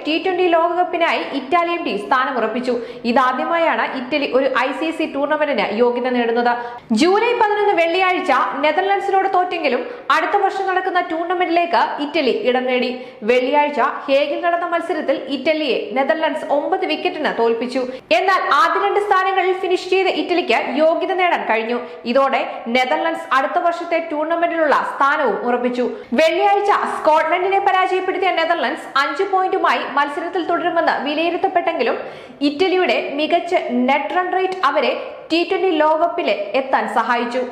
T20 ലോകകപ്പിനായി Italian team സ്ഥാനമുറപ്പിച്ചു. ഇതാദ്യമായാണ് Italy ഒരു ICC ടൂർണമെന്റിന് യോഗ്യത നേടുന്നത്. ജൂലൈ 11 വെള്ളിയാഴ്ച നെതർലൻഡ്സിനോട് തോറ്റെങ്കിലും അടുത്ത വർഷം നടക്കുന്ന ടൂർണമെന്റിലേക്ക് ഇറ്റലി ഇടം നേടി. വെള്ളിയാഴ്ച ഹേഗിൽ നടന്ന മത്സരത്തിൽ ഇറ്റലിയെ നെതർലൻഡ്സ് 9 വിക്കറ്റിന് തോൽപ്പിച്ചു. എന്നാൽ ആദ്യ 2 സ്ഥാനങ്ങളിൽ ഫിനിഷ് ചെയ്ത ഇറ്റലിക്ക് യോഗ്യത നേടാൻ കഴിഞ്ഞു. ഇതോടെ നെതർലൻഡ്സ് അടുത്ത വർഷത്തെ ടൂർണമെന്റിലുള്ള സ്ഥാനവും ഉറപ്പിച്ചു. വെള്ളിയാഴ്ച സ്കോട്ട്ലൻഡിനെ പരാജയപ്പെടുത്തിയ നെതർലൻഡ്സ് 5 പോയിന്റുമായി മത്സരത്തിൽ തുടരുമെന്ന് വിലയിരുത്തപ്പെട്ടെങ്കിലും ഇറ്റലിയുടെ മികച്ച നെറ്റ് റൺ റേറ്റ് അവരെ T20 ലോകകപ്പിലെ എത്താൻ സഹായിച്ചു.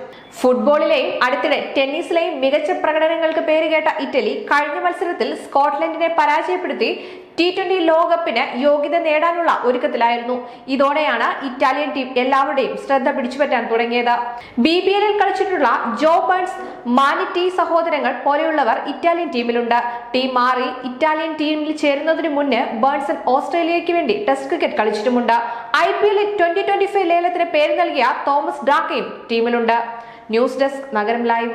ഫുട്ബോളിലെയും അടുത്തിടെ ടെന്നീസിലെയും മികച്ച പ്രകടനങ്ങൾക്ക് പേരുകേട്ട ഇറ്റലി കഴിഞ്ഞ മത്സരത്തിൽ സ്കോട്ട്ലൻഡിനെ പരാജയപ്പെടുത്തി T20 ലോകകപ്പിന് യോഗ്യത നേടാനുള്ള ഒരുക്കത്തിലായിരുന്നു. ഇതോടെയാണ് ഇറ്റാലിയൻ ടീം എല്ലാവരുടെയും ശ്രദ്ധ പിടിച്ചുപറ്റാൻ തുടങ്ങിയത്. BBLൽ കളിച്ചിട്ടുള്ള ജോ ബേൺസ്, മാനിറ്റി സഹോദരങ്ങൾ പോലെയുള്ളവർ ഇറ്റാലിയൻ ടീമിലുണ്ട്. ടീം മാറി ഇറ്റാലിയൻ ടീമിൽ ചേരുന്നതിന് മുന്നേ ബേൺസൺ ഓസ്ട്രേലിയയ്ക്ക് വേണ്ടി ടെസ്റ്റ് ക്രിക്കറ്റ് കളിച്ചിട്ടുമുണ്ട്. IPL 2025 ലേലത്തിന് പേര് നൽകിയ തോമസ് ഡാക്കയും ടീമിലുണ്ട്. ന്യൂസ് ഡെസ്ക് നഗരം ലൈവ്.